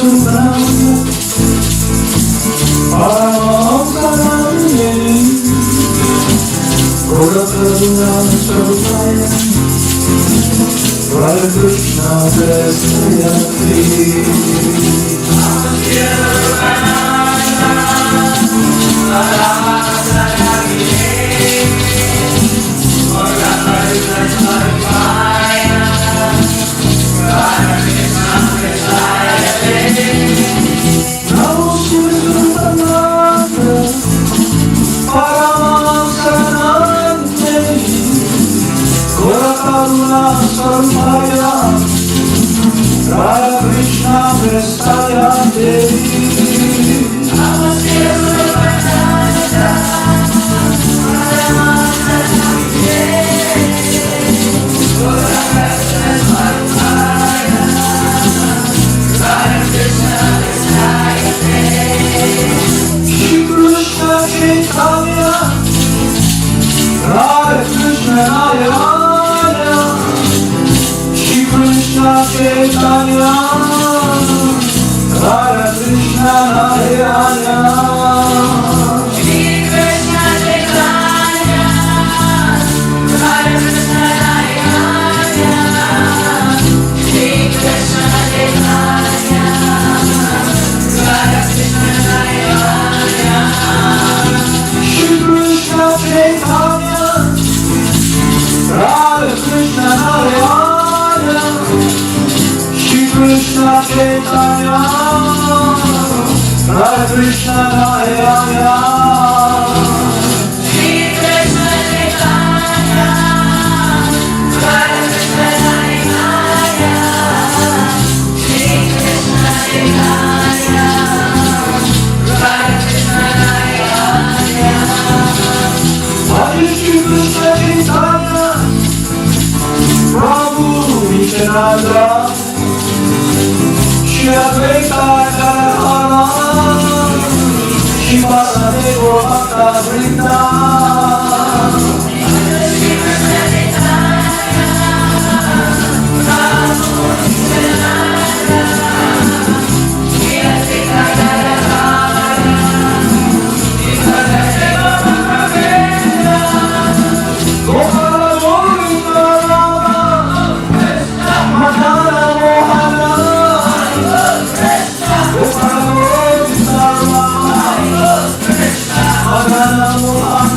Siddhaswarupananda, Paramahamsa Krsna Radha Krishna Krsna Devi. Shri Krishna Chaitanya, Radha Krishna Nayana, Shri Krishna Chaitanya, Radha Krishna Nayana. Shri Krishna Chaitanya, Radha Krishna Nayana, Shri Krishna Chaitanya, Radha Krishna Nayana. Shri Krishna Chaitanya, Radha Krishna Nayana, Shri Krishna Chaitanya, Radha Krishna Nayana. Shri Krishna Chaitanya, Radha Krishna Nayana, Shri Krishna Chaitanya, Radha Krishna Nayana. Hare Shri Krishna Chaitanya, Prabhu Nityananda, Shri Advaita Gadadhara, Shri Vasudeva Bhakta Vrinda. Hare Shri Krishna Chaitanya, Prabhu Nityananda, Shri Advaita Gadadhara, Shri Vasudeva Bhakta Vrinda. Mohana Govinda Rama, Madana Mohana, Mohana Govinda Rama, Madana Mohana.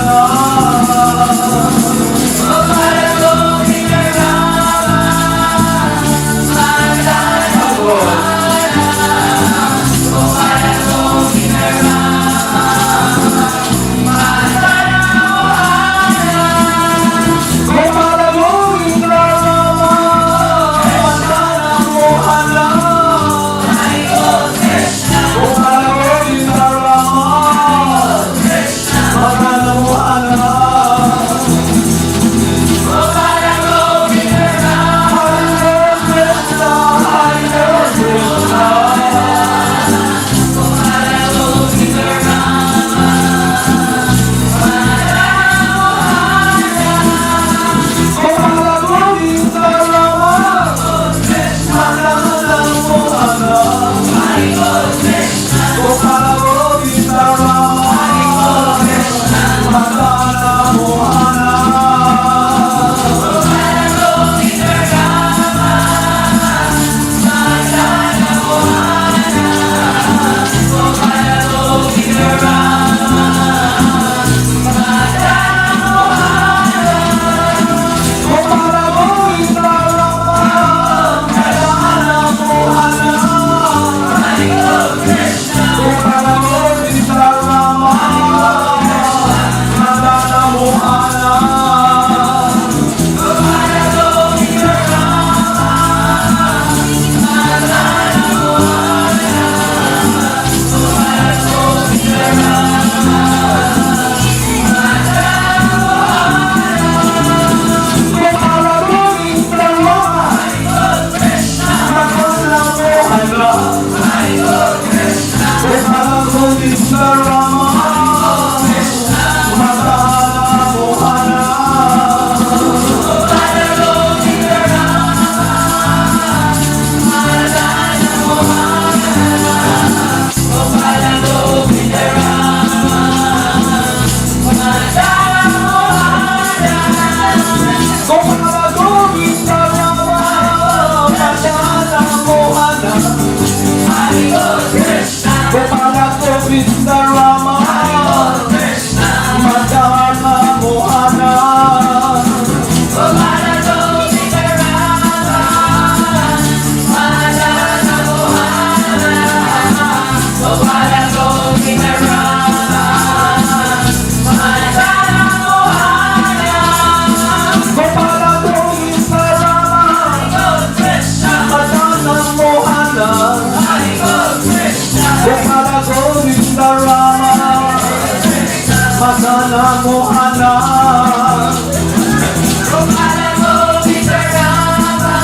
Gopala Govinda Rama, Madana Mohana. Gopala Govinda Rama, Madana Mohana. Gopala Govinda Rama, Madana Mohana. Gopala Govinda Rama, Madana Mohana. Gopala Govinda Rama, Madana Mohana. Gopala Govinda Rama, Madana Mohana. Gopala Govinda Rama,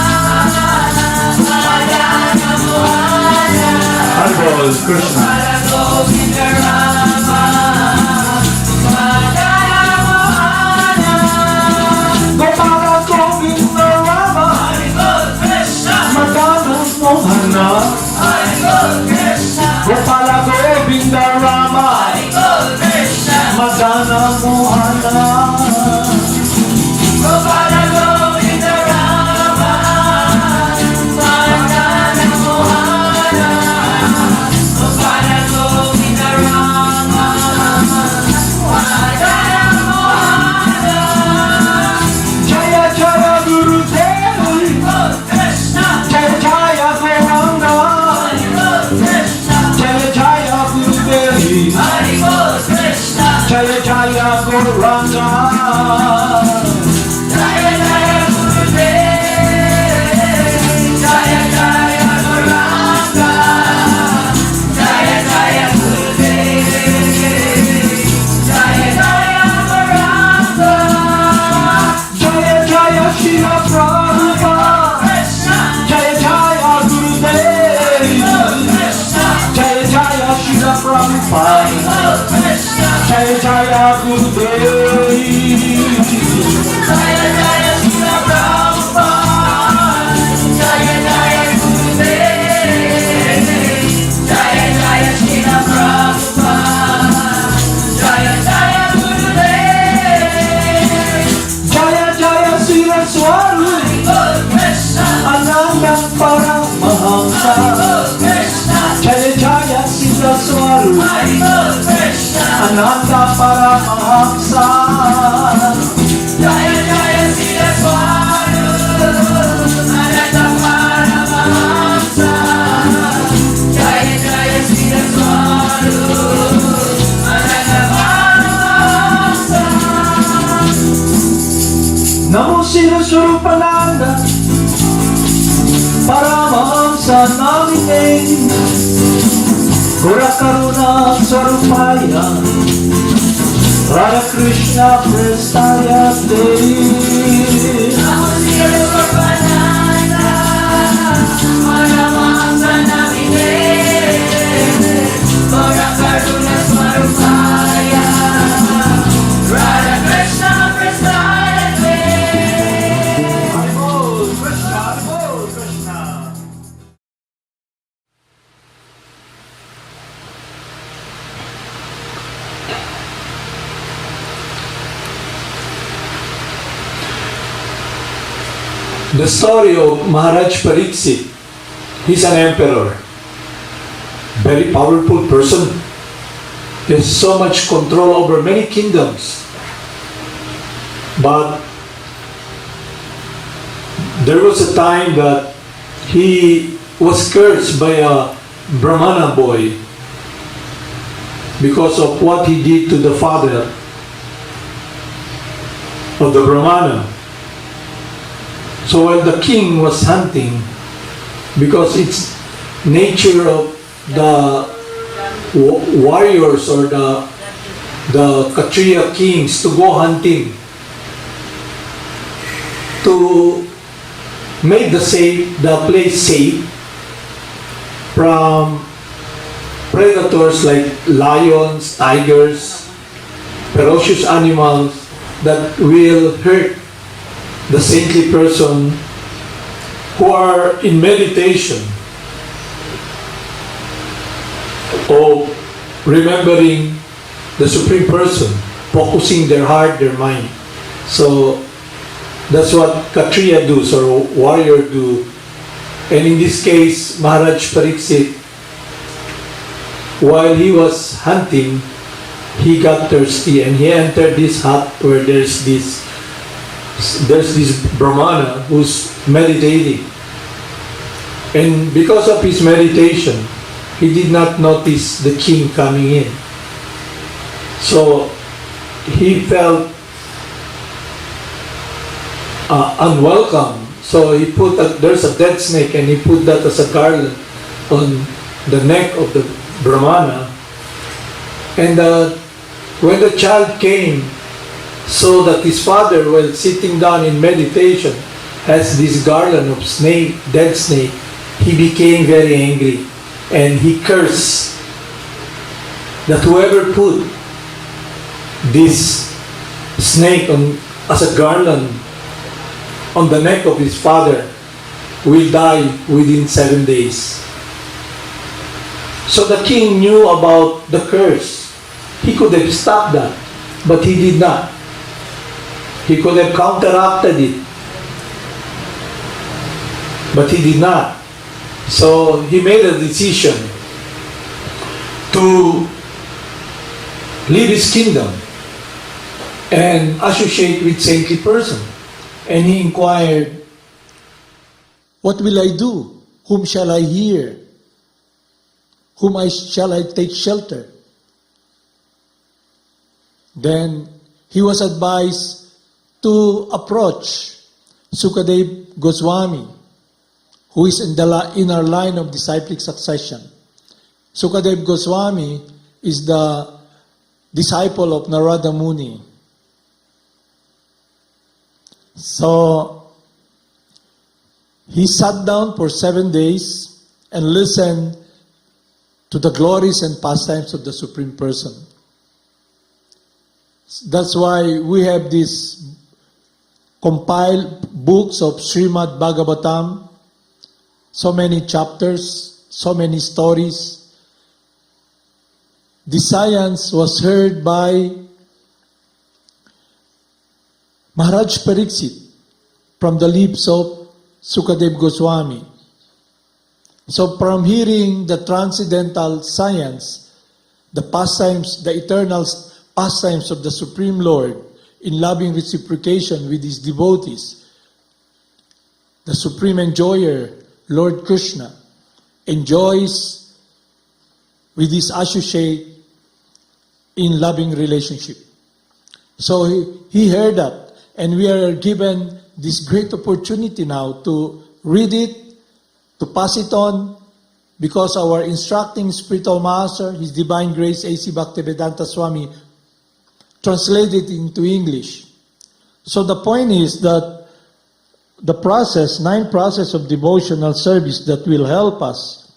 Madana Mohana. Unbold Krishna. Gopala Govinda Rama, Madana Mohana. Gopala Govinda Rama, Madana Mohana. Gopala Govinda Rama, Madana Mohana. Gopala Govinda Rama, Madana Mohana. Gopala Govinda Rama, Madana Mohana. Jaya Jaya Gurudev, Jaya Jaya Gauranga, Jaya Jaya Gurudev, Jaya Jaya Gauranga. Jaya Jaya Gurudev, Jaya Jaya Gauranga, Jaya Jaya Gurudev, Jaya Jaya Gauranga. Jaya Jaya Shila Prabhupada, Jaya Jaya Gurudev, Jaya Jaya Shila Prabhupada, Jaya Jaya Gurudev, Jaya Jaya Shila Prabhupada, Jaya Jaya Gurudev, Jaya Jaya Shila Prabhupada, Jaya Jaya Gurudev, Jaya Jaya Siddhaswarupananda Paramahamsa, Jaya Jaya Siddhaswarupananda Paramahamsa, Jaya Jaya Siddhaswarupananda Paramahamsa, Jaya Jaya Siddhaswarupananda Paramahamsa. Namo Siddhaswarupananda Paramahamsa Namine, Gora Karuna Swarupaya, Radha Krishna Prestaya Te. Namo Siddhaswarupananda Paramahamsa Namine, Gora Karuna Swarupaya, Radha Krishna Prestaya Te. Hare Krishna, Hare Krishna. The story of Maharaj Pariksit. He's an emperor, very powerful person. He has so much control over many kingdoms. But there was a time that he was cursed by a Brahmana boy because of what he did to the father of the Brahmana. So while the king was hunting, because it's nature of the warriors or the Kshatriya kings to go hunting to make the place safe from predators like lions, tigers, ferocious animals that will hurt the saintly person who are in meditation of remembering the Supreme Person, focusing their heart, their mind. So That's what Kshatriya does or warrior do. And in this case, Maharaj Pariksit, while he was hunting, he got thirsty and he entered this hut where there's this Brahmana who's meditating. And because of his meditation, he did not notice the king coming in. So he felt unwelcome. So he put there's a dead snake and he put that as a garland on the neck of the Brahmana. And when the child came, so that his father, while sitting down in meditation, has this garland of snake, dead snake, he became very angry and he cursed that whoever put this snake as a garland on the neck of his father will die within 7 days. So the king knew about the curse. He could have stopped that, but he did not. He could have counteracted it, but he did not. So he made a decision to leave his kingdom and associate with saintly person. And he inquired, "What will I do? Whom shall I hear? Shall I take shelter?" Then he was advised to approach Sukadev Goswami, who is in our line of disciplic succession. Sukadev Goswami is the disciple of Narada Muni. So he sat down for 7 days and listened to the glories and pastimes of the Supreme Person. That's why we have these compiled books of Srimad Bhagavatam, so many chapters, so many stories. The science was heard by Maharaj Pariksit from the lips of Sukadev Goswami. So from hearing the transcendental science, the pastimes, the eternal pastimes of the Supreme Lord in loving reciprocation with his devotees, the Supreme Enjoyer, Lord Krsna, enjoys with his associate in loving relationship. So he heard that. And we are given this great opportunity now to read it, to pass it on, because our instructing spiritual master, His Divine Grace A.C. Bhaktivedanta Swami, translated into English. So the point is that the process, 9 process of devotional service that will help us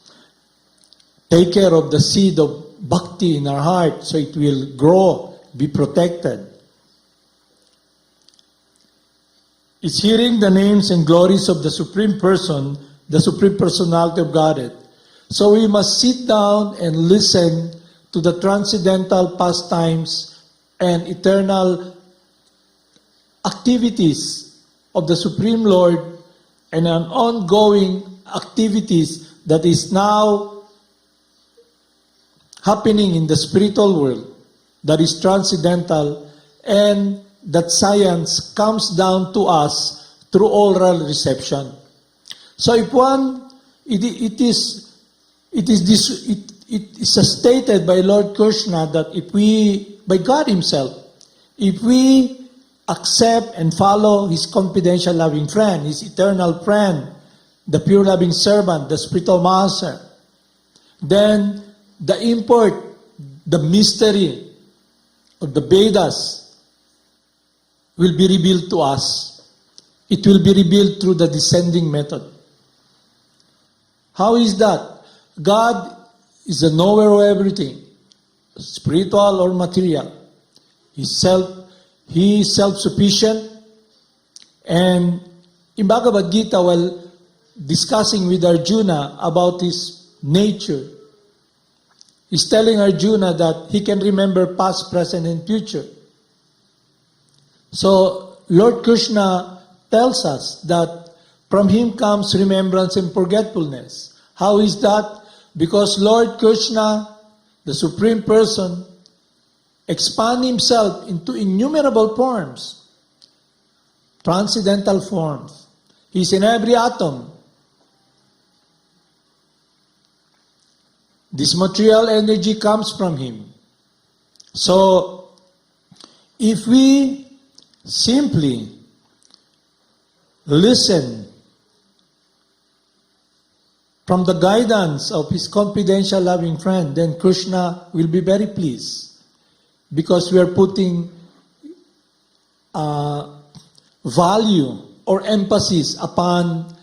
take care of the seed of bhakti in our heart so it will grow, be protected. Is hearing the names and glories of the Supreme Person, the Supreme Personality of Godhead. So we must sit down and listen to the transcendental pastimes and eternal activities of the Supreme Lord and an ongoing activities that is now happening in the spiritual world that is transcendental, and that science comes down to us through oral reception. So if it is stated by Lord Krsna that by God Himself, if we accept and follow His confidential loving friend, His eternal friend, the pure loving servant, the spiritual master, then the import, the mystery of the Vedas will be revealed to us. It will be revealed through the descending method. How is that? God is the knower of everything, spiritual or material. He is self-sufficient. And in Bhagavad Gita, while discussing with Arjuna about his nature, he's telling Arjuna that he can remember past, present, and future. So Lord Krsna tells us that from Him comes remembrance and forgetfulness. How is that? Because Lord Krsna, the Supreme Person, expand Himself into innumerable forms, transcendental forms. He's in every atom. This material energy comes from Him. So, if we simply listen from the guidance of His confidential loving friend, then Krsna will be very pleased, because we are putting value or emphasis upon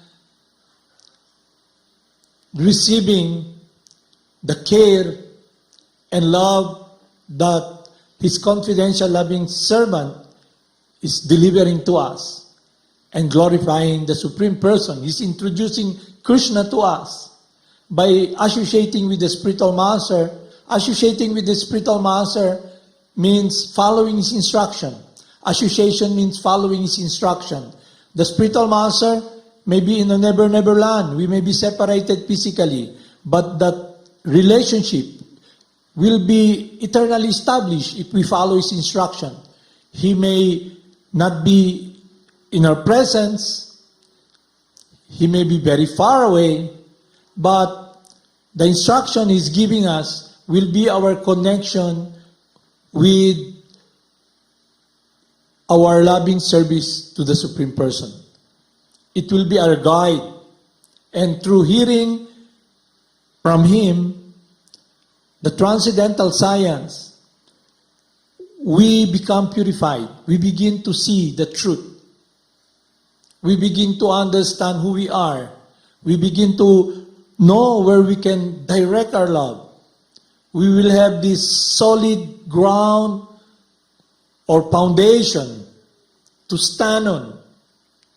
receiving the care and love that His confidential loving servant is delivering to us and glorifying the Supreme Person. He's introducing Krsna to us by associating with the spiritual master. Associating with the spiritual master means following his instruction. Association means following his instruction. The spiritual master may be in a never land. We may be separated physically, but that relationship will be eternally established if we follow his instruction. He may not be in our presence, he may be very far away, but the instruction he's giving us will be our connection with our loving service to the Supreme Person. It will be our guide. And through hearing from Him, the transcendental science, we become purified. We begin to see the truth. We begin to understand who we are. We begin to know where we can direct our love. We will have this solid ground or foundation to stand on,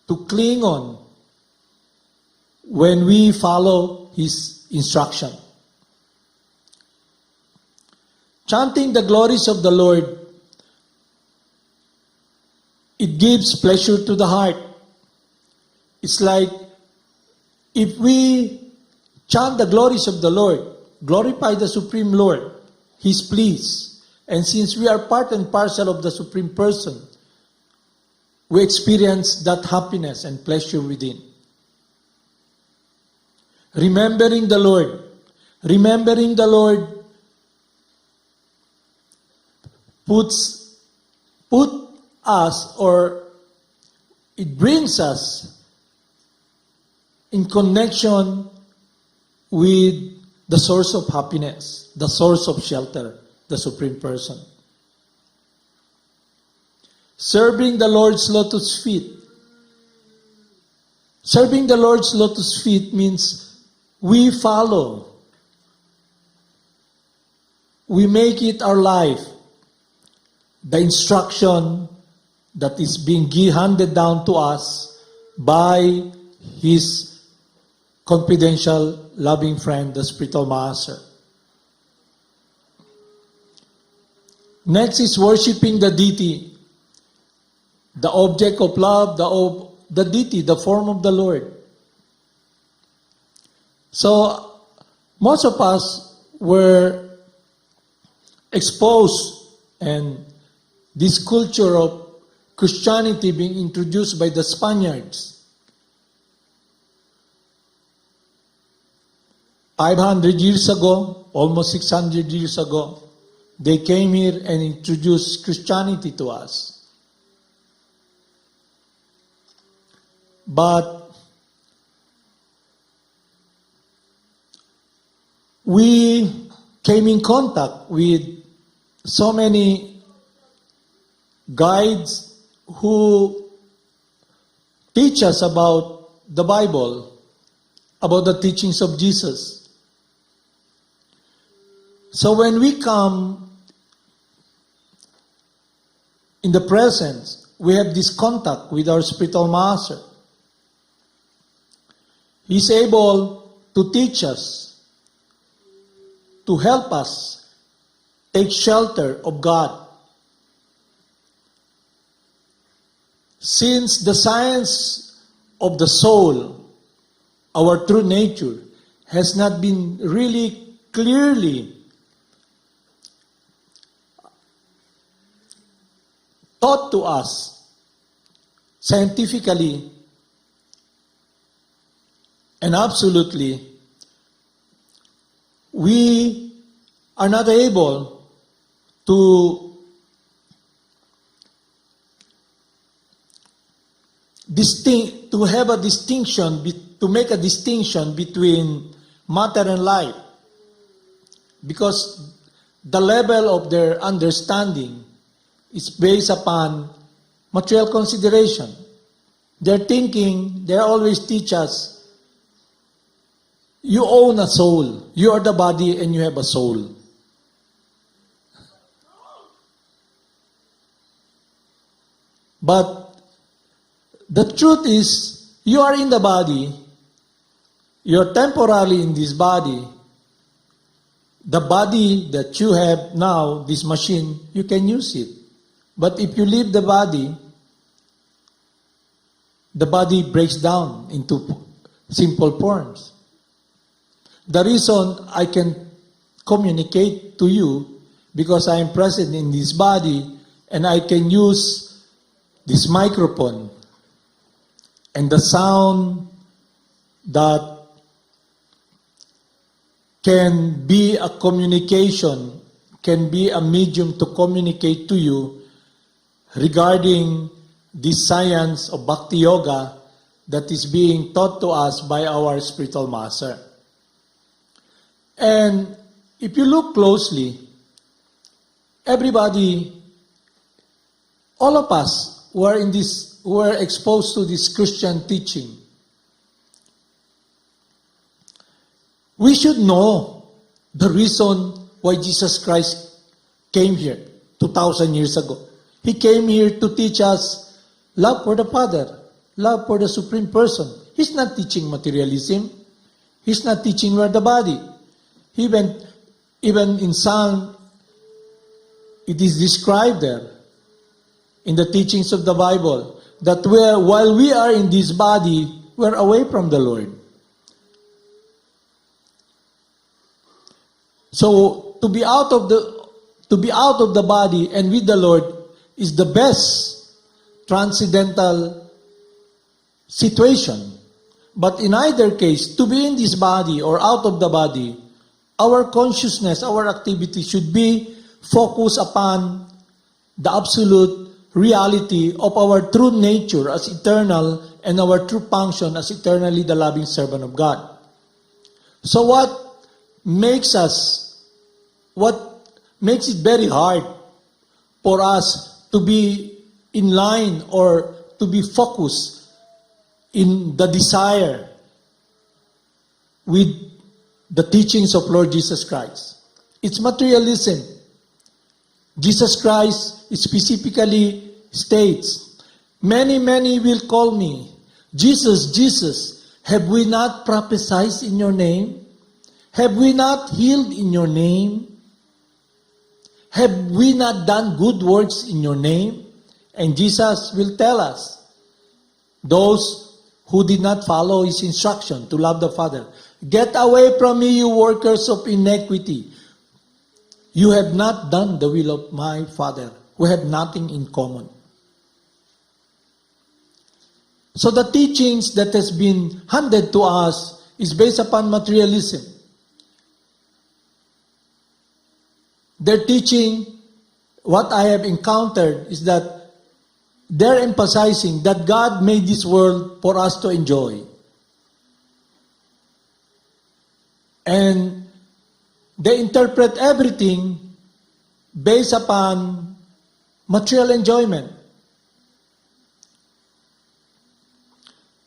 to cling on, when we follow His instruction. Chanting the glories of the Lord, it gives pleasure to the heart. It's like if we chant the glories of the Lord, glorify the Supreme Lord, He's pleased. And since we are part and parcel of the Supreme Person, we experience that happiness and pleasure within. Remembering the Lord. Remembering the Lord put us, or it brings us in connection with the source of happiness, the source of shelter, the Supreme Person. Serving the Lord's lotus feet. Serving the Lord's lotus feet means we follow. We make it our life. The instruction that is being handed down to us by His confidential, loving friend, the spiritual master. Next is worshiping the deity, the object of love, the deity, the form of the Lord. So, most of us were exposed, and this culture of Christianity being introduced by the Spaniards 500 years ago, almost 600 years ago, they came here and introduced Christianity to us. But we came in contact with so many guides who teach us about the Bible, about the teachings of Jesus. So when we come in the presence, we have this contact with our spiritual master. He's able to teach us, to help us take shelter of God. Since the science of the soul, our true nature, has not been really clearly taught to us scientifically and absolutely, we are not able to have a distinction, to make a distinction between matter and life, because the level of their understanding is based upon material consideration. Their thinking, they always teach us, you own a soul. You are the body and you have a soul. But the truth is, you are in the body, you're temporarily in this body. The body that you have now, this machine, you can use it. But if you leave the body breaks down into simple forms. The reason I can communicate to you, because I am present in this body and I can use this microphone and the sound that can be a communication, can be a medium to communicate to you regarding this science of Bhakti Yoga that is being taught to us by our spiritual master. And if you look closely, everybody, all of us who are exposed to this Christian teaching, we should know the reason why Jesus Christ came here 2,000 years ago. He came here to teach us love for the Father, love for the Supreme Person. He's not teaching materialism. He's not teaching we're the body. Even in Psalm, it is described there in the teachings of the Bible that while we are in this body, we're away from the Lord. So to be out of the body and with the Lord is the best transcendental situation. But in either case, to be in this body or out of the body, our consciousness, our activity should be focused upon the absolute reality of our true nature as eternal and our true function as eternally the loving servant of God. So what makes it very hard for us to be in line or to be focused in the desire with the teachings of Lord Jesus Christ? It's materialism. Jesus Christ specifically states, many will call me, Jesus, Jesus, have we not prophesied in your name? Have we not healed in your name? Have we not done good works in your name? And Jesus will tell us, those who did not follow his instruction to love the Father, get away from me, you workers of iniquity. You have not done the will of my Father. We have nothing in common. So the teachings that has been handed to us is based upon materialism. Their teaching, what I have encountered, is that they're emphasizing that God made this world for us to enjoy. And they interpret everything based upon material enjoyment.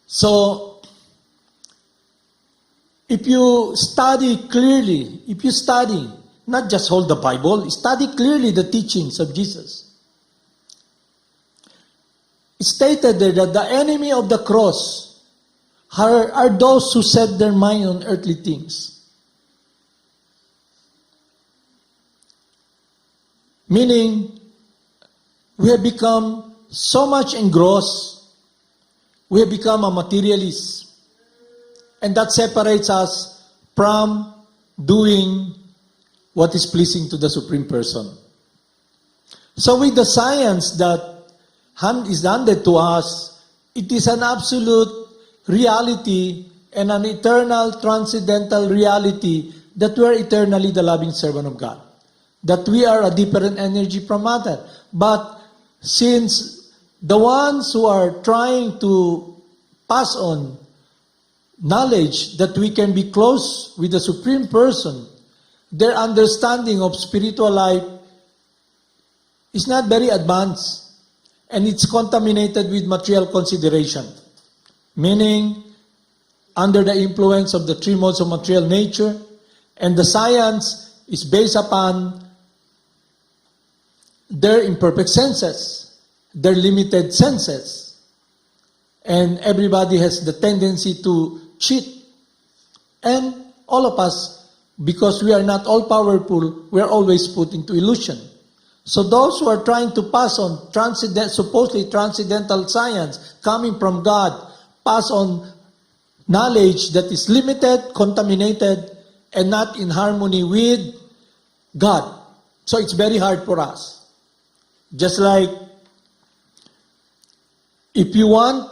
So, if you study clearly, not just hold the Bible, study clearly the teachings of Jesus. It's stated there that the enemy of the cross are those who set their mind on earthly things. Meaning, we have become so much engrossed, we have become a materialist. And that separates us from doing what is pleasing to the Supreme Person. So with the science that is handed to us, it is an absolute reality and an eternal transcendental reality that we are eternally the loving servant of God. That we are a different energy from matter. But since the ones who are trying to pass on knowledge that we can be close with the Supreme Person, their understanding of spiritual life is not very advanced, and it's contaminated with material consideration. Meaning, under the influence of the three modes of material nature, and the science is based upon their imperfect senses, their limited senses. And everybody has the tendency to cheat. And all of us, because we are not all-powerful, we are always put into illusion. So those who are trying to pass on supposedly transcendental science coming from God, pass on knowledge that is limited, contaminated, and not in harmony with God. So it's very hard for us. Just like if you want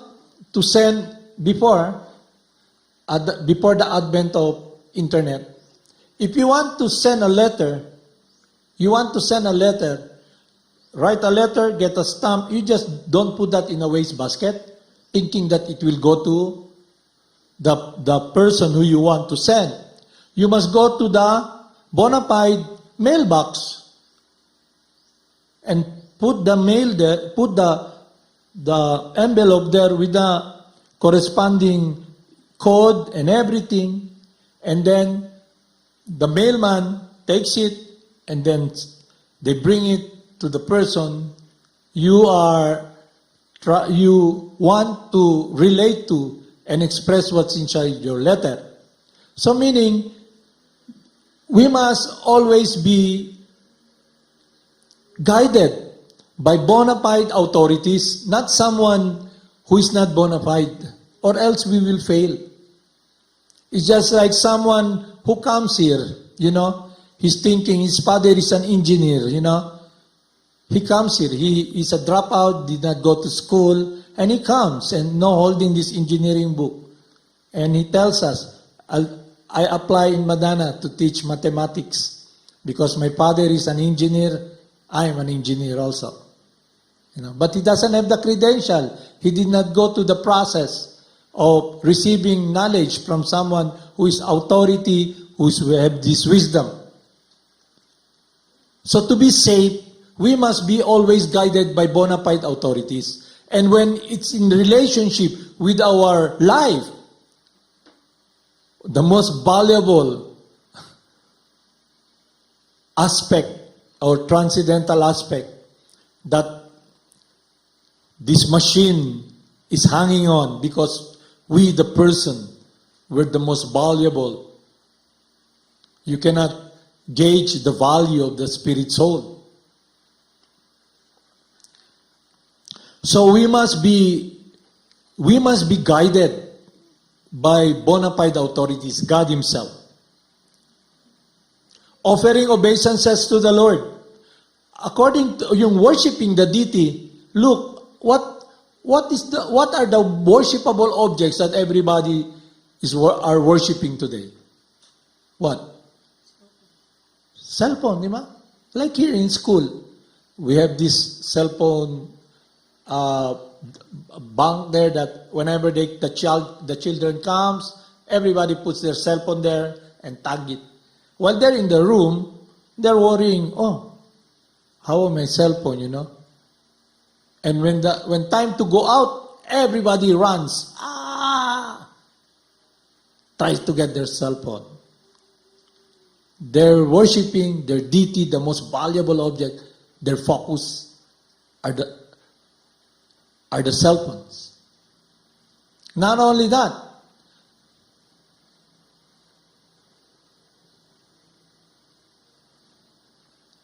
to send before the advent of internet, if you want to send a letter, write a letter, get a stamp, you just don't put that in a wastebasket, thinking that it will go to the person who you want to send. You must go to the bona fide mailbox and put the mail there, put the envelope there with the corresponding code and everything, and then the mailman takes it, and then they bring it to the person you want to relate to and express what's inside your letter. So meaning, we must always be guided by bona fide authorities, not someone who is not bona fide, or else we will fail. It's just like someone who comes here, he's thinking his father is an engineer, He comes here, he is a dropout, did not go to school, and he comes and holding this engineering book. And he tells us, I apply in Madana to teach mathematics because my father is an engineer, I am an engineer also. But he doesn't have the credential. He did not go to the process of receiving knowledge from someone who is authority, who have this wisdom. So to be safe, we must be always guided by bona fide authorities. And when it's in relationship with our life, the most valuable aspect or transcendental aspect that this machine is hanging on, because we, the person, we're the most valuable. You cannot gauge the value of the spirit soul. So we must be guided by bona fide authorities, God Himself. Offering obeisances to the Lord. According to yung worshiping the deity, look, what are the worshipable objects that everybody are worshiping today? What? Cell phone, di ba? Like here in school, we have this cell phone bank there that whenever the children comes, everybody puts their cell phone there and tag it. While they're in the room, they're worrying, how my cell phone, And when time to go out, everybody runs. Tries to get their cell phone. They're worshiping their deity, the most valuable object. Their focus are the cell phones. Not only that,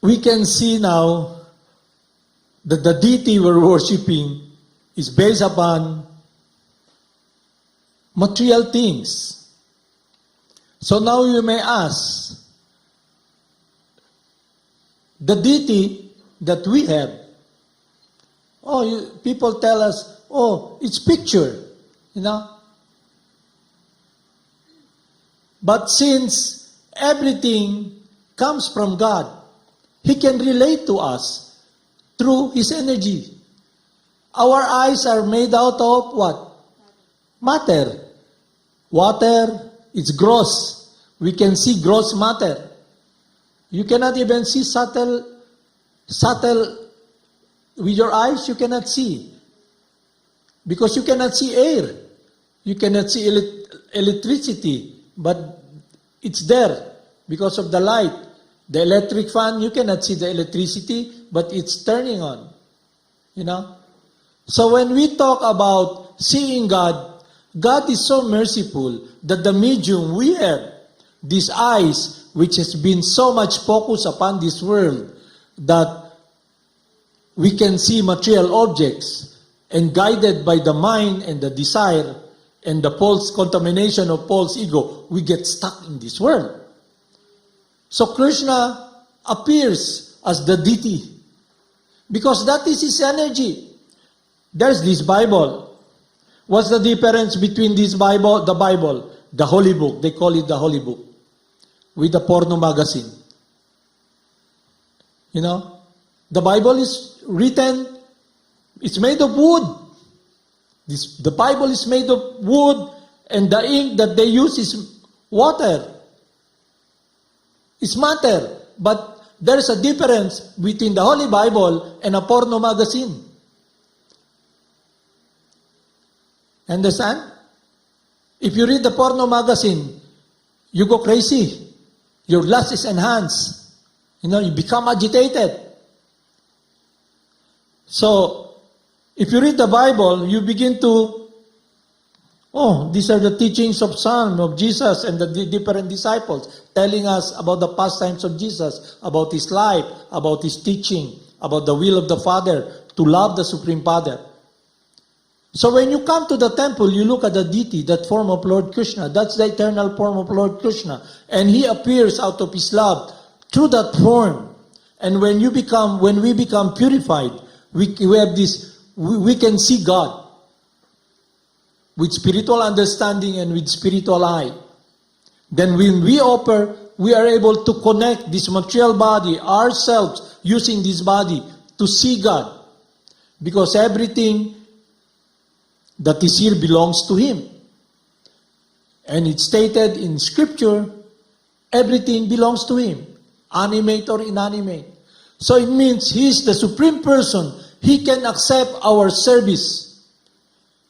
we can see now that the deity we're worshiping is based upon material things. So now you may ask, the deity that we have, people tell us, it's picture, But since everything comes from God, He can relate to us through His energy. Our eyes are made out of what? Matter. Water, it's gross. We can see gross matter. You cannot even see subtle, with your eyes you cannot see. Because you cannot see air. You cannot see electricity, but it's there because of the light. The electric fan, you cannot see the electricity, but it's turning on. So when we talk about seeing God, God is so merciful that the medium we have, these eyes, which has been so much focused upon this world, that we can see material objects, and guided by the mind and the desire and the false contamination of false ego, we get stuck in this world. So Krsna appears as the deity because that is his energy. There's this Bible. What's the difference between this Bible, the Holy Book? They call it the Holy Book, with the porno magazine. The Bible is written, it's made of wood. The Bible is made of wood, and the ink that they use is water. It's matter. But there's a difference between the Holy Bible and a porno magazine. Understand? If you read the porno magazine, you go crazy. Your lust is enhanced. You become agitated. So, if you read the Bible, you begin to, these are the teachings of Son, of Jesus, and the different disciples, telling us about the pastimes of Jesus, about His life, about His teaching, about the will of the Father, to love the Supreme Father. So when you come to the temple, you look at the deity, that form of Lord Krsna. That's the eternal form of Lord Krsna. And He appears out of His love through that form. And when we become purified, we have this, we can see God with spiritual understanding and with spiritual eye. Then when we offer, we are able to connect this material body, ourselves, using this body to see God. Because everything that is here belongs to Him. And it's stated in Scripture, everything belongs to Him, animate or inanimate. So it means He is the Supreme Person. He can accept our service.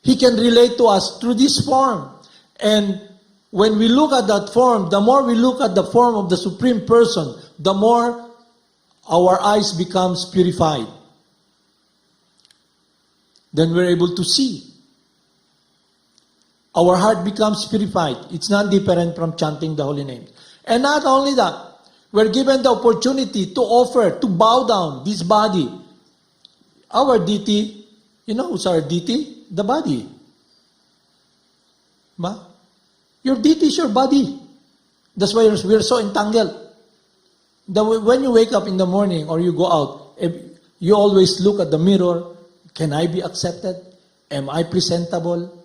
He can relate to us through this form. And when we look at that form, the more we look at the form of the Supreme Person, the more our eyes becomes purified. Then we're able to see. Our heart becomes purified. It's not different from chanting the holy name. And not only that, we're given the opportunity to offer, to bow down this body. Our deity, who's our deity? The body. Your deity is your body. That's why we're so entangled. When you wake up in the morning or you go out, you always look at the mirror. Can I be accepted? Am I presentable?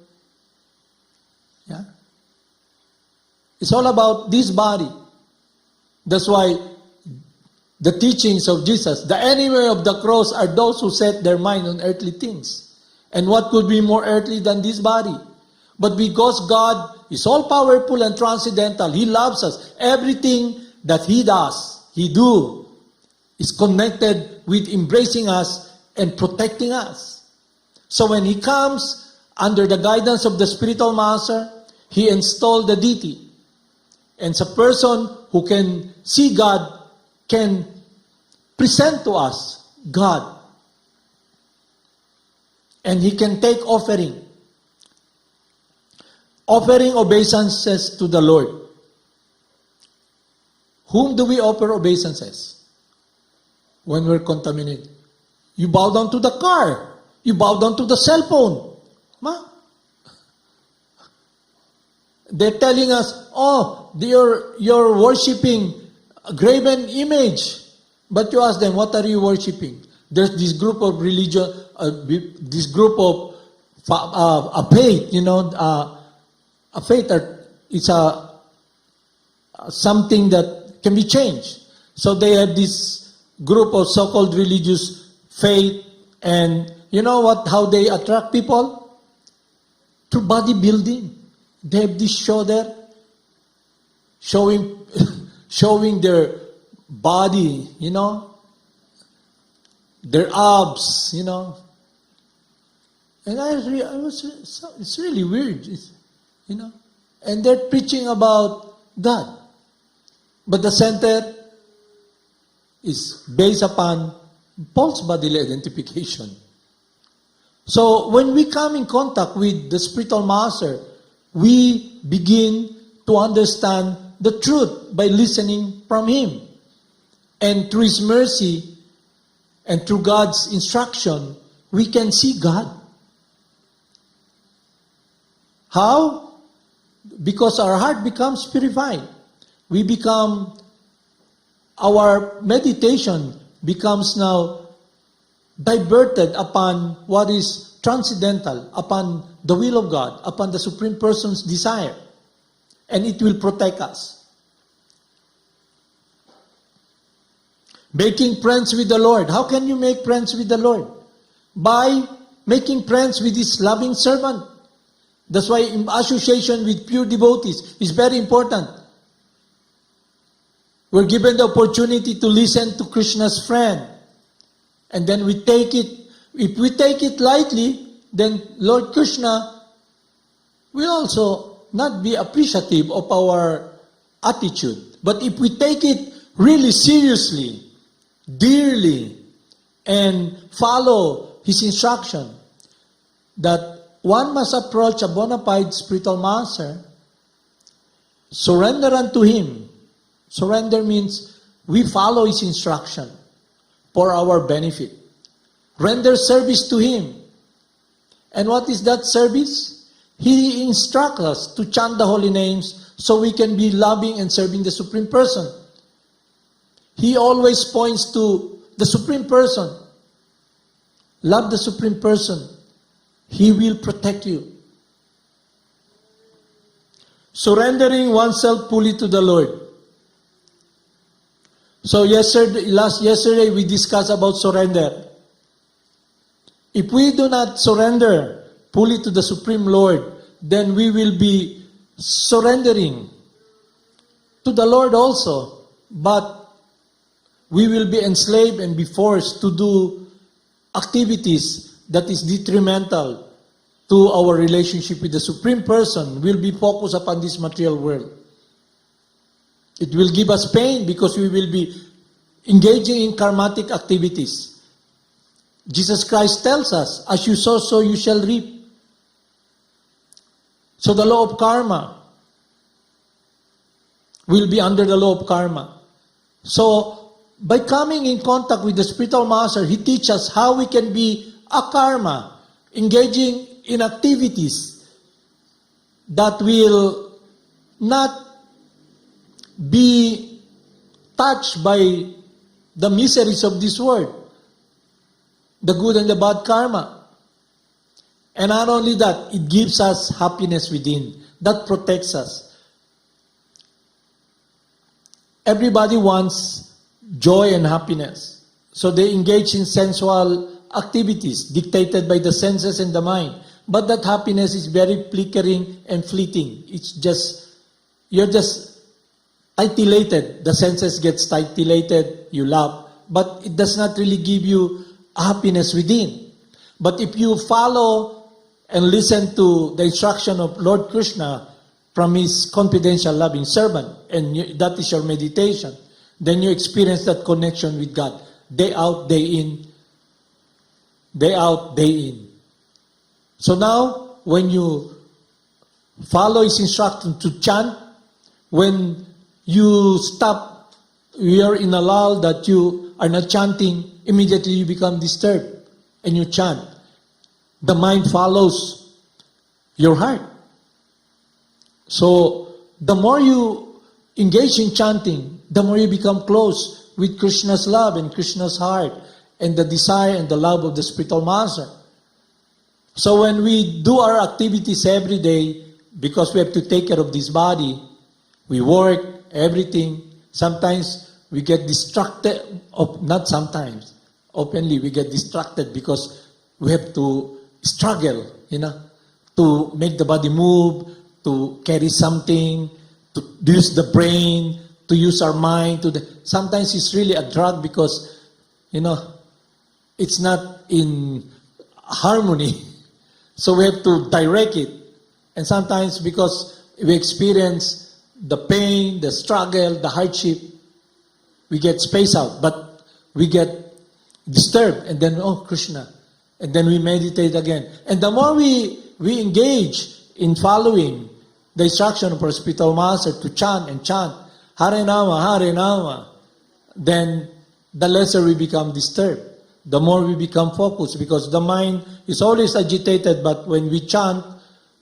Yeah. It's all about this body. That's why the teachings of Jesus, the enemy of the cross are those who set their mind on earthly things. And what could be more earthly than this body? But because God is all powerful and transcendental, He loves us. Everything that He does, He do, is connected with embracing us and protecting us. So when He comes under the guidance of the spiritual master, He installed the deity. And a person who can see God can present to us God. And he can take offering. Offering obeisances to the Lord. Whom do we offer obeisances? When we're contaminated. You bow down to the car. You bow down to the cell phone. Ma? They're telling us, oh, you're worshiping a graven image. But you ask them, what are you worshiping? There's this group of religion, this group of a faith, a faith is something that can be changed. So they have this group of so-called religious faith, and you know what? How they attract people? Through bodybuilding. They have this show there, showing their body, their abs, And it's really weird, And they're preaching about God. But the center is based upon false bodily identification. So when we come in contact with the spiritual master, we begin to understand the truth by listening from him. And through his mercy and through God's instruction, we can see God. How? Because our heart becomes purified. Our meditation becomes now diverted upon what is transcendental, upon the will of God, upon the Supreme Person's desire. And it will protect us. Making friends with the Lord. How can you make friends with the Lord? By making friends with His loving servant. That's why association with pure devotees is very important. We're given the opportunity to listen to Krishna's friend. And then we take it. If we take it lightly, then Lord Krishna will also not be appreciative of our attitude. But if we take it really seriously, dearly, and follow His instruction, that one must approach a bona fide spiritual master, surrender unto Him. Surrender means we follow His instruction for our benefit. Render service to Him. And what is that service? He instructs us to chant the holy names so we can be loving and serving the Supreme Person. He always points to the Supreme Person. Love the Supreme Person. He will protect you. Surrendering oneself fully to the Lord. So yesterday we discussed about surrender. If we do not surrender fully to the Supreme Lord, then we will be surrendering to the Lord also. But we will be enslaved and be forced to do activities that is detrimental to our relationship with the Supreme Person. Will be focused upon this material world. It will give us pain because we will be engaging in karmatic activities. Jesus Christ tells us, as you sow, so you shall reap. So the law of karma will be under the law of karma. So by coming in contact with the spiritual master, he teaches us how we can be akarma, engaging in activities that will not be touched by the miseries of this world, the good and the bad karma. And not only that, it gives us happiness within. That protects us. Everybody wants joy and happiness. So they engage in sensual activities dictated by the senses and the mind. But that happiness is very flickering and fleeting. It's just, you're just titillated. The senses get titillated, you laugh. But it does not really give you happiness within. But if you follow and listen to the instruction of Lord Krishna from His confidential loving servant, and that is your meditation, then you experience that connection with God. Day out, day in. Day out, day in. So now, when you follow His instruction to chant, when you stop, you are in a lull that you are not chanting immediately you become disturbed and you chant. The mind follows your heart. So the more you engage in chanting, the more you become close with Krishna's love and Krishna's heart and the desire and the love of the spiritual master. So when we do our activities every day, because we have to take care of this body, we work, everything, sometimes we get distracted, not sometimes, openly we get distracted because we have to struggle, to make the body move, to carry something, to use the brain, to use our mind. Sometimes it's really a drug because, it's not in harmony. So we have to direct it. And sometimes because we experience the pain, the struggle, the hardship, we get spaced out. But we get disturbed. And then, Krishna. And then we meditate again. And the more we engage in following the instruction of our spiritual master to chant and chant, Hare Nama, then the lesser we become disturbed. The more we become focused, because the mind is always agitated, but when we chant,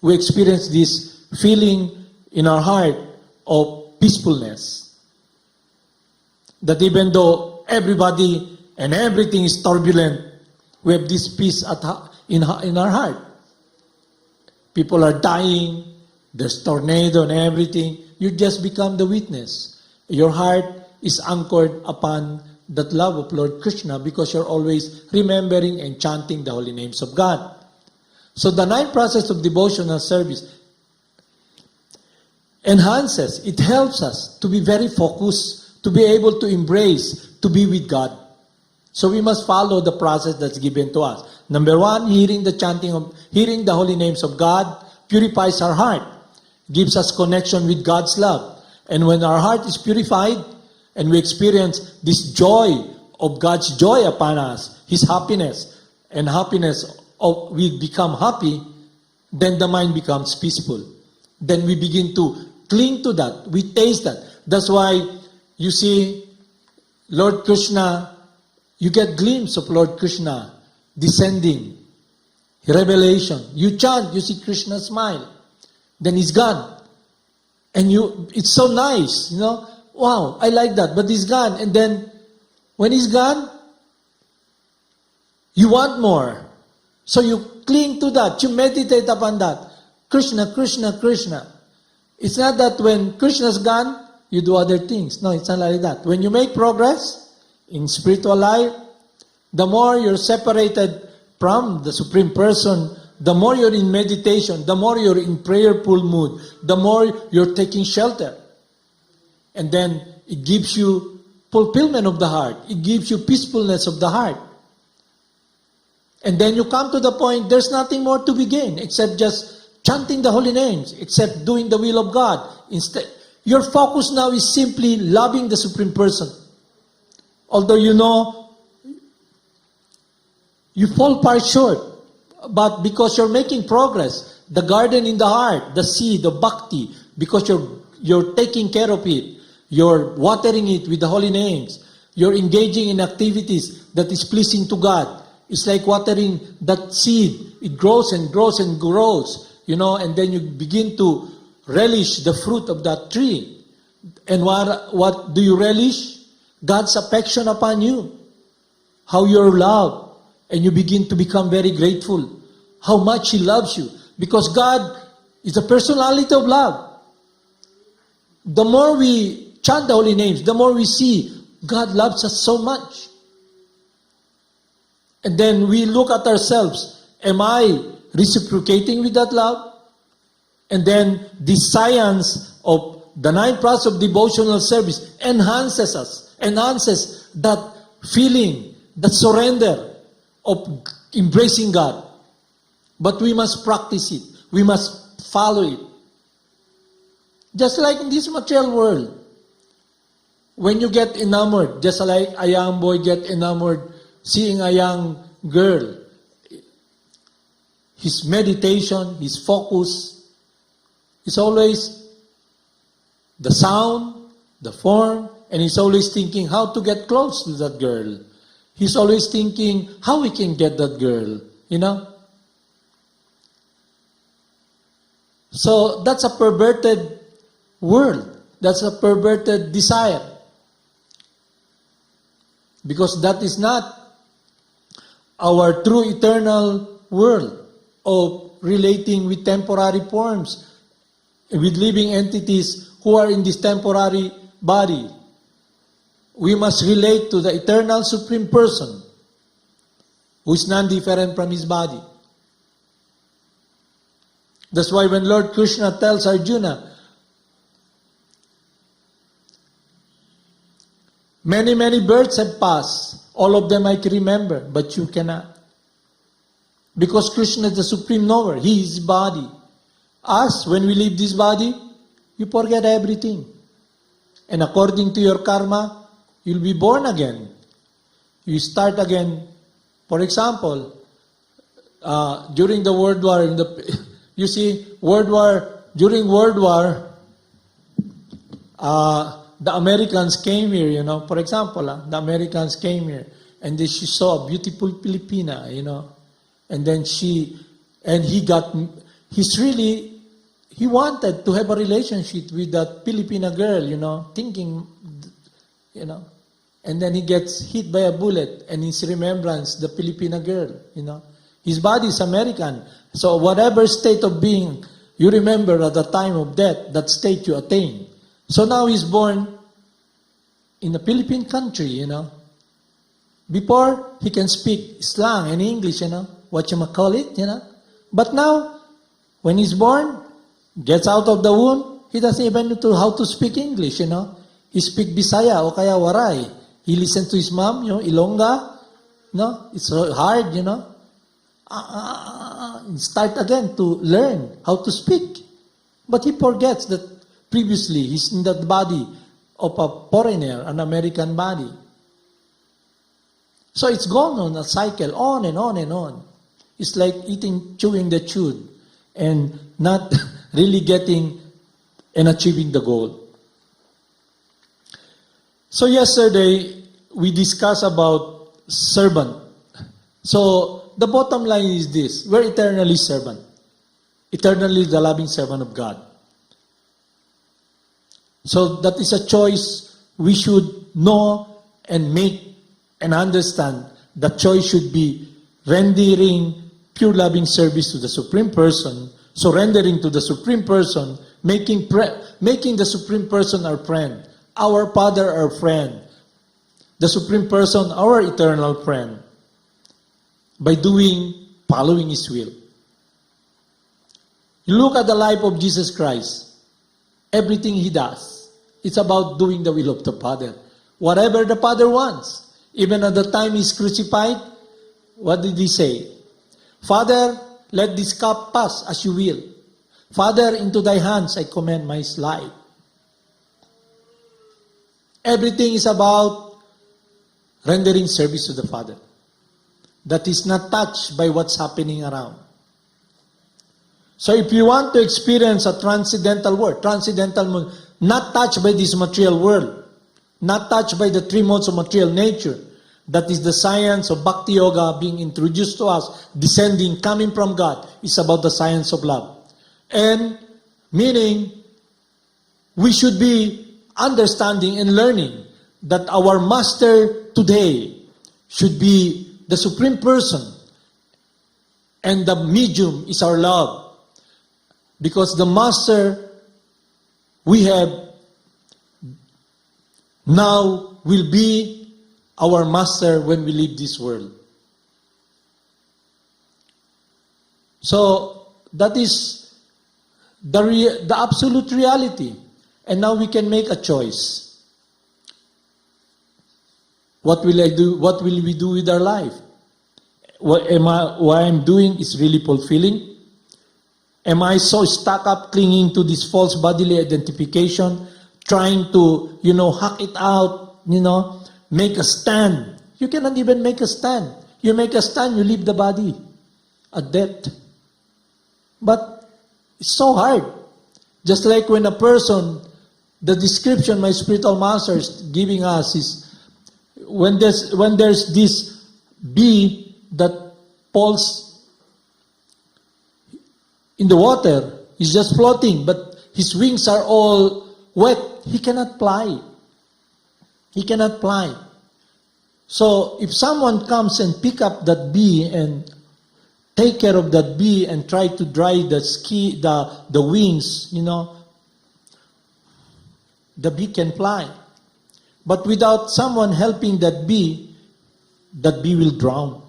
we experience this feeling in our heart of peacefulness. That even though everybody and everything is turbulent, we have this peace in our heart. People are dying, there's tornado and everything. You just become the witness. Your heart is anchored upon that love of Lord Krishna because you're always remembering and chanting the holy names of God. So the ninth process of devotional service enhances, it helps us to be very focused, to be able to embrace, to be with God. So we must follow the process that's given to us. Number one, hearing the holy names of God purifies our heart, gives us connection with God's love. And when our heart is purified, and we experience this joy of God's joy upon us, His happiness, and happiness of we become happy, then the mind becomes peaceful. Then we begin to cling to that. We taste that. That's why you see Lord Krishna, you get glimpse of Lord Krishna descending, revelation. You chant, you see Krishna smile. Then He's gone. And it's so nice, Wow, I like that, but he's gone. And then, when he's gone, you want more. So you cling to that. You meditate upon that. Krishna, Krishna, Krishna. It's not that when Krishna's gone, you do other things. No, it's not like that. When you make progress in spiritual life, the more you're separated from the Supreme Person, the more you're in meditation, the more you're in prayerful mood, the more you're taking shelter. And then it gives you fulfillment of the heart. It gives you peacefulness of the heart. And then you come to the point, there's nothing more to be gained except just chanting the holy names, except doing the will of God. Instead, your focus now is simply loving the Supreme Person. Although you fall far short, but because you're making progress, the garden in the heart, the seed of bhakti, because you're taking care of it, you're watering it with the holy names. You're engaging in activities that is pleasing to God. It's like watering that seed. It grows and grows and grows, and then you begin to relish the fruit of that tree. And what do you relish? God's affection upon you. How you're loved. And you begin to become very grateful. How much He loves you. Because God is a personality of love. The more we chant the holy names, the more we see God loves us so much. And then we look at ourselves. Am I reciprocating with that love? And then the science of the ninth process of devotional service enhances that feeling, that surrender of embracing God. But we must practice it. We must follow it. Just like in this material world, when you get enamored, just like a young boy get enamored seeing a young girl, his meditation, his focus is always the sound, the form, and he's always thinking how to get close to that girl. He's always thinking how we can get that girl, you know? So that's a perverted world. That's a perverted desire. Because that is not our true eternal world of relating with temporary forms, with living entities who are in this temporary body. We must relate to the eternal Supreme Person who is non-different from his body. That's why when Lord Krishna tells Arjuna, many, many births have passed, all of them I can remember, but you cannot. Because Krishna is the Supreme Knower, He is body. Us, when we leave this body, you forget everything. And according to your karma, you'll be born again. You start again. For example, during the World War, you see, during World War, the Americans came here, you know. For example, the Americans came here, and then she saw a beautiful Filipina, you know. And then he wanted to have a relationship with that Filipina girl, you know, thinking, you know. And then he gets hit by a bullet, and his remembrance, the Filipina girl, you know. His body is American. So whatever state of being you remember at the time of death, that state you attain. So now he's born in a Philippine country, you know. Before, he can speak slang and English, you know, whatchamacallit, you know. But now, when he's born, gets out of the womb, he doesn't even know how to speak English, you know. He speaks Bisaya o kaya Waray. He listens to his mom, you know, Ilongga. No, it's hard, you know. Start again to learn how to speak. But he forgets that previously he's in that body of a foreigner, an American body. So it's gone on a cycle, on and on and on. It's like chewing the chewed, and not really getting and achieving the goal. So yesterday, we discussed about servant. So the bottom line is this: we're eternally servant. Eternally the loving servant of God. So that is a choice we should know and make and understand. The choice should be rendering pure loving service to the Supreme Person, surrendering to the Supreme Person, making the Supreme Person our friend, our Father our friend, the Supreme Person our eternal friend, by following His will. You look at the life of Jesus Christ. Everything He does, it's about doing the will of the Father. Whatever the Father wants. Even at the time He's crucified, what did He say? Father, let this cup pass as you will. Father, into thy hands I commend my life. Everything is about rendering service to the Father. That is not touched by what's happening around. So if you want to experience a transcendental world, not touched by this material world, not touched by the three modes of material nature, that is the science of Bhakti Yoga being introduced to us, descending, coming from God, is about the science of love. And meaning, we should be understanding and learning that our master today should be the Supreme Person, and the medium is our love. Because the master we have now will be our master when we leave this world. So that is the absolute reality. And now we can make a choice. What will I do? What will we do with our life? What I'm doing is really fulfilling? Am I so stuck up clinging to this false bodily identification, trying to, hack it out, make a stand? You cannot even make a stand. You make a stand, you leave the body at death. But it's so hard. Just like when a person, the description my spiritual master is giving us is, when there's this bee that falls in the water, he's just floating, but his wings are all wet. He cannot fly. He cannot fly. So if someone comes and pick up that bee and take care of that bee and try to dry the wings, the bee can fly. But without someone helping that bee will drown.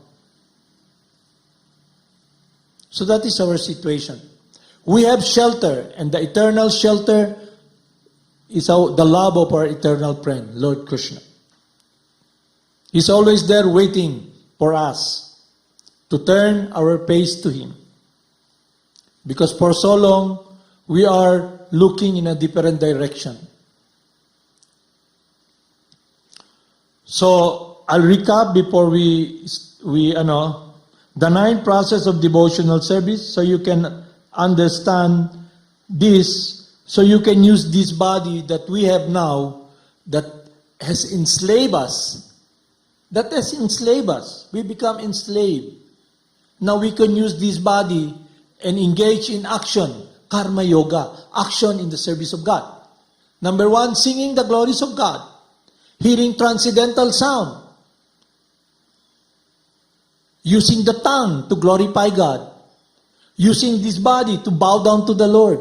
So that is our situation. We have shelter, and the eternal shelter is the love of our eternal friend, Lord Krishna. He's always there waiting for us to turn our face to Him. Because for so long, we are looking in a different direction. So, I'll recap before the 9 process of devotional service, so you can understand this, so you can use this body that we have now that has enslaved us. That has enslaved us. We become enslaved. Now we can use this body and engage in action, karma yoga, action in the service of God. Number 1, singing the glories of God, hearing transcendental sound, using the tongue to glorify God, using this body to bow down to the Lord,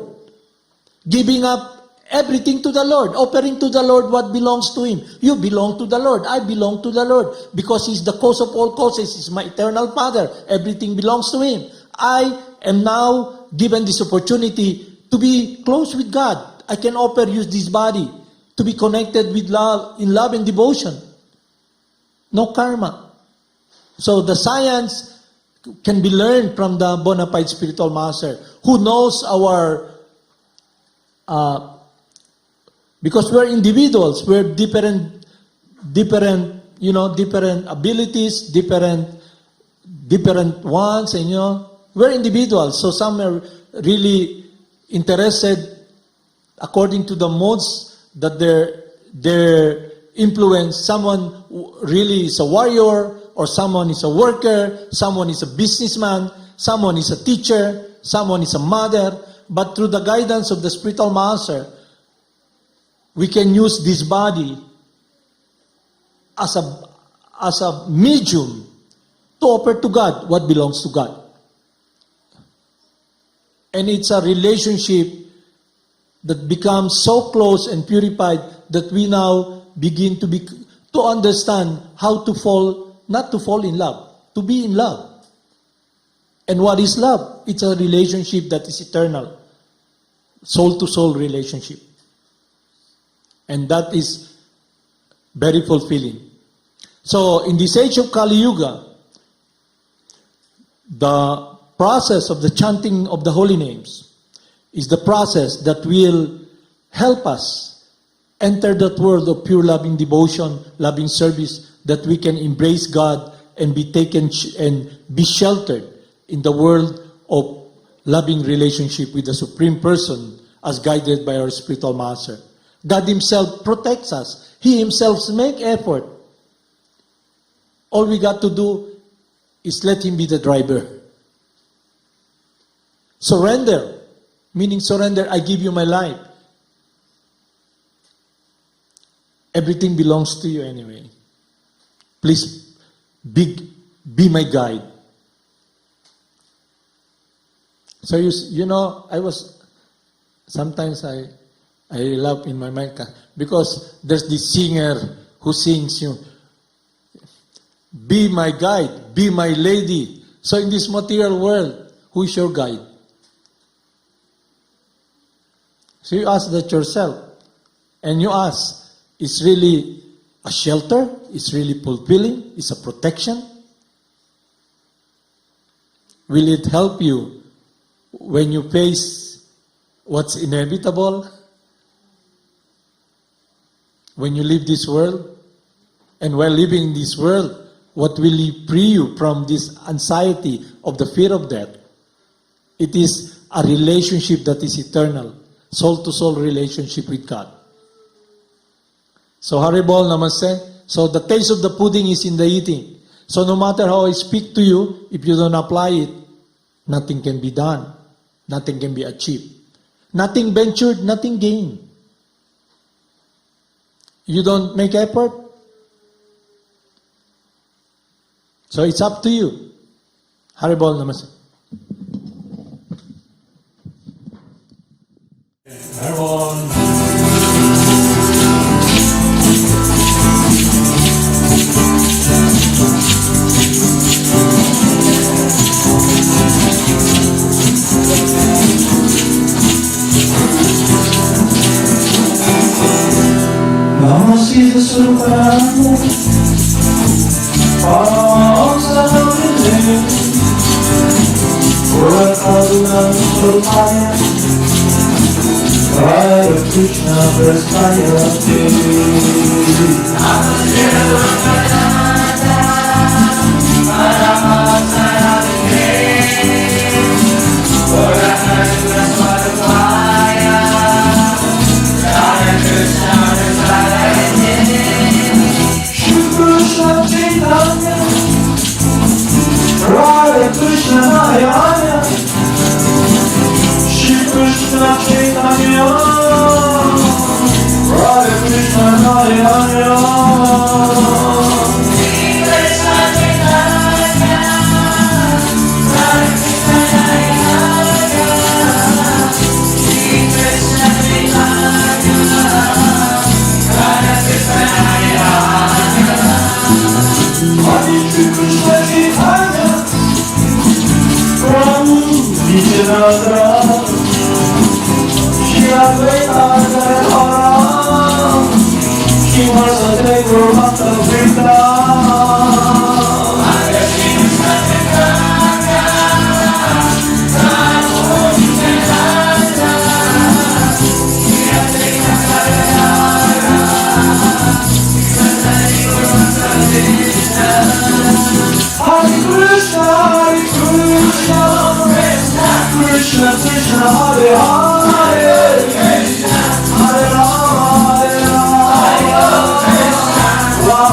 giving up everything to the Lord, offering to the Lord what belongs to Him. You belong to the Lord. I belong to the Lord because He's the cause of all causes. He's my eternal Father. Everything belongs to Him. I am now given this opportunity to be close with God. I can use this body to be connected with love, in love and devotion. No karma. So the science can be learned from the bona fide spiritual master who knows our because we're individuals, we're different abilities, different wants, and we're individuals. So some are really interested according to the modes that their influence. Someone really is a warrior, or someone is a worker, someone is a businessman, someone is a teacher, someone is a mother. But through the guidance of the spiritual master, we can use this body as a medium to offer to God what belongs to God. And it's a relationship that becomes so close and purified that we now begin to understand how to fall, not to fall in love, to be in love. And what is love? It's a relationship that is eternal, soul-to-soul relationship. And that is very fulfilling. So, in this age of Kali Yuga, the process of the chanting of the holy names is the process that will help us enter that world of pure loving devotion, loving service, that we can embrace God and be taken and be sheltered in the world of loving relationship with the Supreme Person as guided by our spiritual master. God Himself protects us. He Himself makes effort. All we got to do is let Him be the driver. Surrender, meaning surrender, I give you my life. Everything belongs to you anyway. Please be my guide. So sometimes I laugh in my mind because there's this singer who sings, be my guide, be my lady. So in this material world, who is your guide? So you ask that yourself. And you ask, is really a shelter? Is really fulfilling? Is a protection? Will it help you when you face what's inevitable? When you leave this world? And while living in this world, what will free you from this anxiety of the fear of death? It is a relationship that is eternal, soul-to-soul relationship with God. So Haribol Namaste. So the taste of the pudding is in the eating. So no matter how I speak to you, if you don't apply it, nothing can be done. Nothing can be achieved. Nothing ventured, nothing gained. You don't make effort. So it's up to you. Haribol Namaste. Namo Siddhaswarupananda, Paramahamsa Paramahamsa Hare Krishna Prasthaya Chaitanya, Radha Krishna Mayaya, Shri Krishna Chaitanya, Radha Krishna Mayaya, Shri Krishna Chaitanya, Radha Krishna Mayaya, Shri Krishna Chaitanya, Radha Krishna Mayaya. Hare Krishna Chaitanya, Prabhu Nityananda, Shri Advaita Gadadhara, Shri Vasudeva Gaura Bhakta Vrinda. Hare Krishna Chaitanya, Prabhu Nityananda, Shri Advaita Gadadhara, Shri Vasudeva Gaura Bhakta Vrinda. Hare Krishna, Krishna Krishna, Hare Hare, Hare Rama, Rama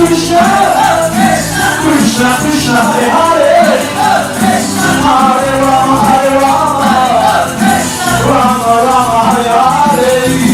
Krishna Krishna Hare Hare, Hare Rama Hare Rama, Rama Rama Hare Hare.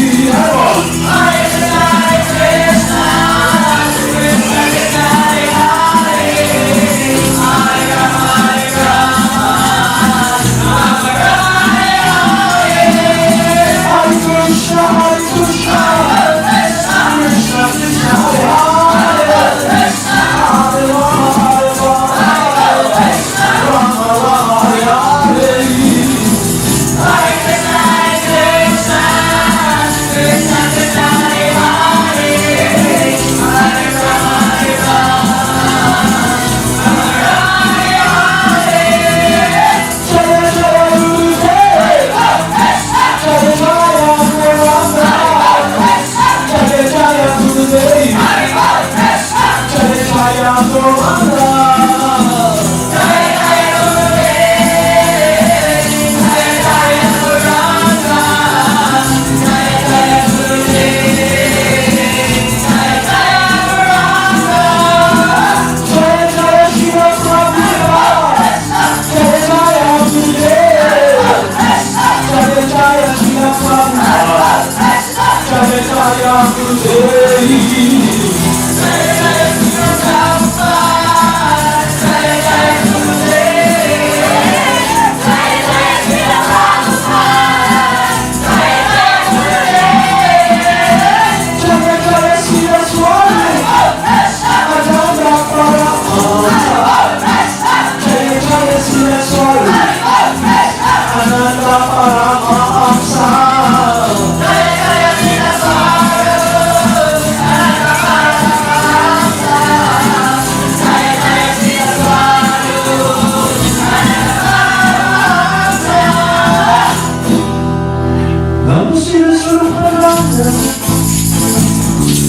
Namo Siddhaswarupananda,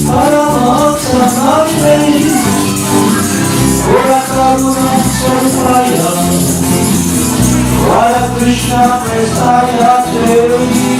Paramahamsa Namaste, Ora Karuna Sarupaya, Hare Krishna Prestaya Te.